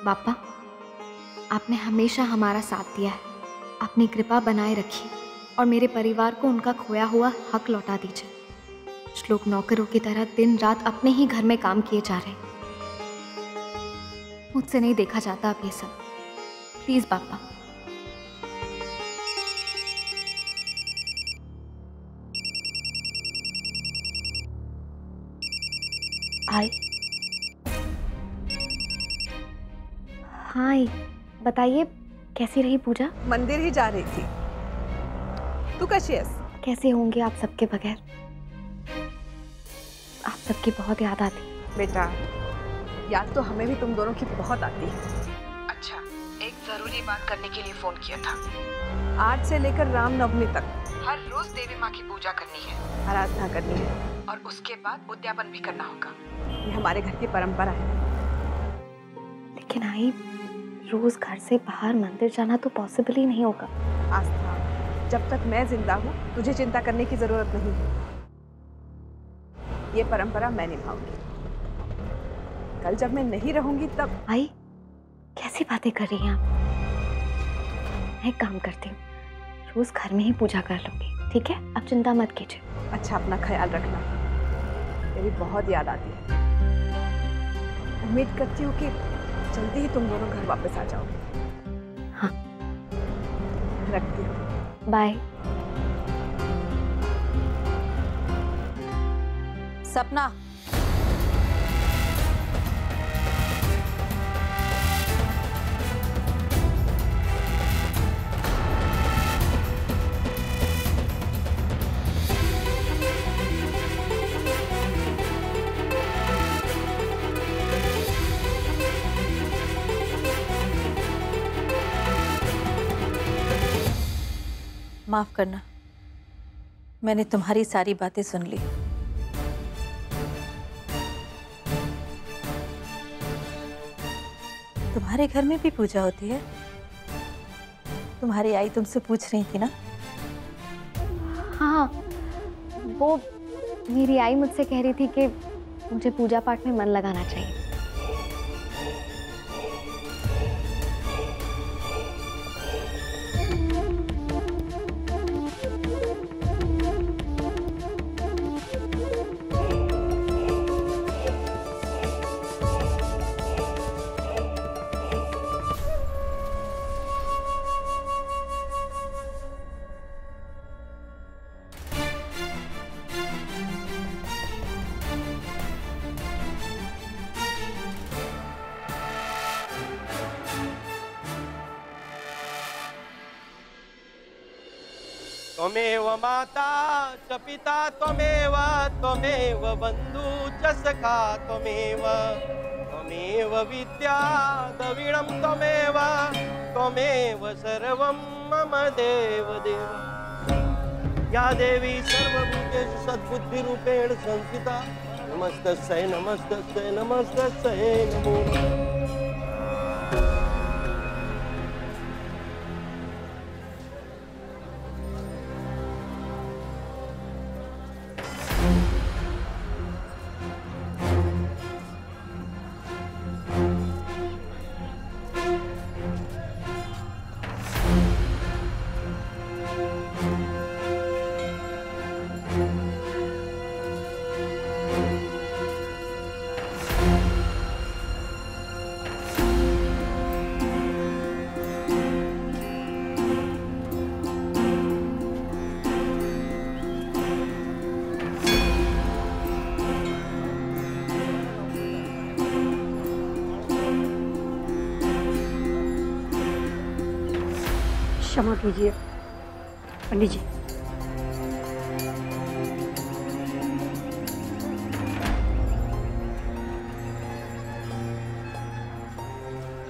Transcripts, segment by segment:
बापा, आपने हमेशा हमारा साथ दिया है। अपनी कृपा बनाए रखिए और मेरे परिवार को उनका खोया हुआ हक लौटा दीजिए। कुछ लोग नौकरों की तरह दिन रात अपने ही घर में काम किए जा रहे हैं। मुझसे नहीं देखा जाता अब ये सब। प्लीज बापा। आई। हाँ बताइए, कैसी रही पूजा? मंदिर ही जा रही थी। तू कैसी है? कैसे होंगे आप सबके बगैर? आप सबकी बहुत याद आती। बेटा, याद तो हमें भी तुम दोनों की बहुत आती है। अच्छा, एक जरूरी बात करने के लिए फोन किया था। आज से लेकर रामनवमी तक हर रोज देवी माँ की पूजा करनी है, आराधना करनी है और उसके बाद उद्यापन भी करना होगा। ये हमारे घर की परंपरा है। लेकिन आई, रोज घर से बाहर मंदिर जाना तो पॉसिबल ही नहीं होगा। आस्था, जब तक मैं जिंदा हूँ तुझे चिंता करने की जरूरत नहीं है। ये परंपरा मैं निभाऊंगी। कल जब मैं नहीं रहूंगी तब। आई, कैसी बातें कर रही हैं आप? मैं एक काम करती हूँ, रोज घर में ही पूजा कर लूंगी, ठीक है? आप चिंता मत कीजिए। अच्छा, अपना ख्याल रखना। मेरी बहुत याद आती है। उम्मीद करती हूँ कि जल्दी ही तुम दोनों घर वापस आ जाओगे। हाँ, रखती हूँ। बाय। सपना, माफ करना, मैंने तुम्हारी सारी बातें सुन ली। तुम्हारे घर में भी पूजा होती है? तुम्हारी आई तुमसे पूछ रही थी ना? हाँ, वो मेरी आई मुझसे कह रही थी कि मुझे पूजा पाठ में मन लगाना चाहिए। त्वमेव माता च पिता त्वमेव त्वमेव बन्धु च सखा त्वमेव त्वमेव विद्या द्रविणं त्वमेव त्वमेव सर्वं मम देवदेव। या देवी सर्वभूतेषु सद्बुद्धिरूपेण संस्थिता नमस्तस्यै नमस्तस्यै नमस्तस्यै नमो नमः। क्षमा कीजिए पंडित जी।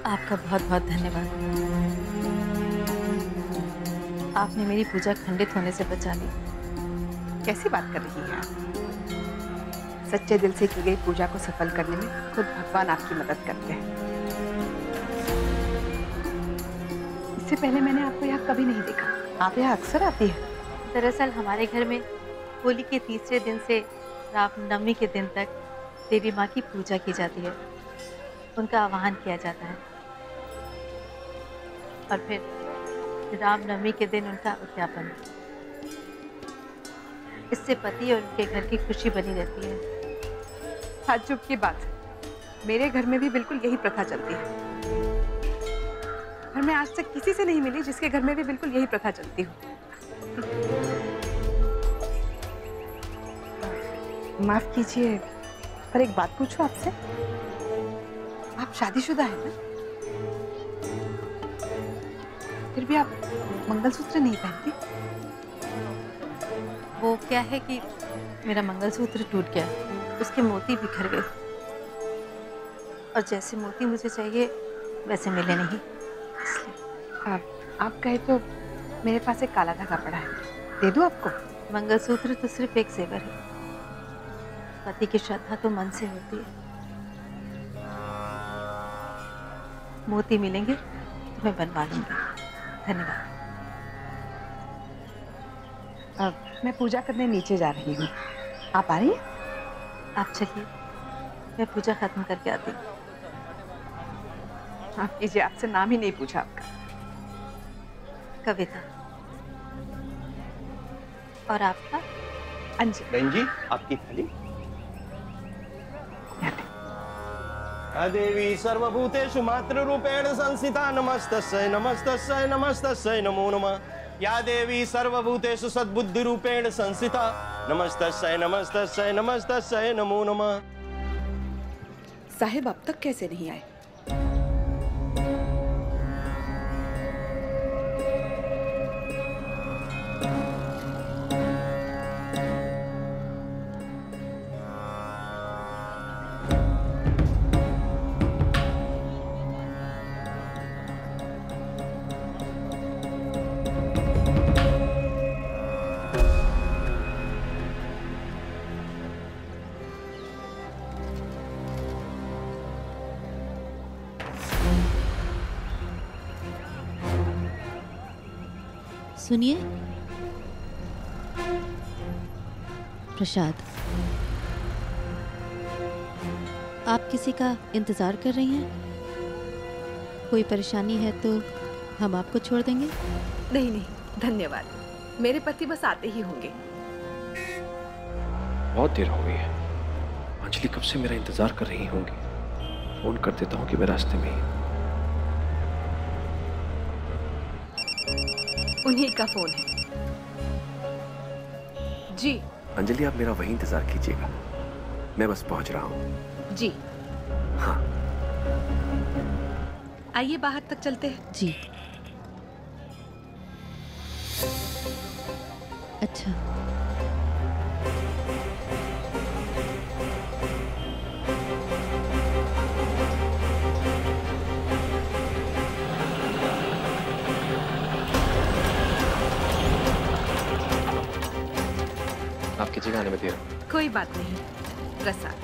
आपका बहुत बहुत धन्यवाद। आपने मेरी पूजा खंडित होने से बचा ली। कैसी बात कर रही हैं आप? सच्चे दिल से की गई पूजा को सफल करने में खुद भगवान आपकी मदद करते हैं। इससे पहले मैंने आपको यहाँ कभी नहीं देखा। आप यहाँ अक्सर आती हैं? दरअसल हमारे घर में होली के तीसरे दिन से रामनवमी के दिन तक देवी माँ की पूजा की जाती है। उनका आवाहन किया जाता है। और फिर रामनवमी के दिन उनका उद्यापन। इससे पति और उनके घर की खुशी बनी रहती है। ताज्जुब की बात है, मेरे घर में भी बिल्कुल यही प्रथा चलती है। और मैं आज तक किसी से नहीं मिली जिसके घर में भी बिल्कुल यही प्रथा चलती हो। माफ कीजिए, पर एक बात पूछूं आपसे? आप शादीशुदा हैं ना? फिर भी आप मंगलसूत्र नहीं पहनती? वो क्या है कि मेरा मंगलसूत्र टूट गया, उसके मोती बिखर गए और जैसे मोती मुझे चाहिए वैसे मिले नहीं, इसलिए। आप कहे तो मेरे पास एक काला धागा पड़ा है, दे दूं आपको? मंगलसूत्र तो सिर्फ एक जेवर है, पति की श्रद्धा तो मन से होती है। मोती मिलेंगे तो मैं बनवा लूंगी। धन्यवाद। अब मैं पूजा करने नीचे जा रही हूँ, आप आ रही हैं? आप चलिए, मैं पूजा खत्म करके आती हूँ। आप कीजिए, आपसे नाम ही नहीं पूछा आपका। कविता। और आपका? अंजलि। बहन जी, आपकी थाली। या देवी सर्वभूतेषु मातृरूपेण संस्थिता नमस्तस्यै नमस्तस्यै नमस्तस्यै नमो नमः। या देवी सर्वभूतेषु सद्बुद्धिरूपेण संस्थिता नमस्तस्यै नमस्तस्यै नमस्तस्यै नमो नमः। साहिब अब तक कैसे नहीं आए? सुनिए प्रसाद, आप किसी का इंतज़ार कर रही हैं? कोई परेशानी है तो हम आपको छोड़ देंगे। नहीं नहीं, धन्यवाद, मेरे पति बस आते ही होंगे। बहुत देर हो गई है, अंजलि कब से मेरा इंतजार कर रही होंगी। फोन कर देता हूँ कि मैं रास्ते में ही। उन्हीं का फोन है। जी अंजलि, आप मेरा वही इंतजार कीजिएगा, मैं बस पहुंच रहा हूँ। जी हाँ, आइए बाहर तक चलते हैं। जी अच्छा। आपकी जगह आने में देर। कोई बात नहीं प्रसाद,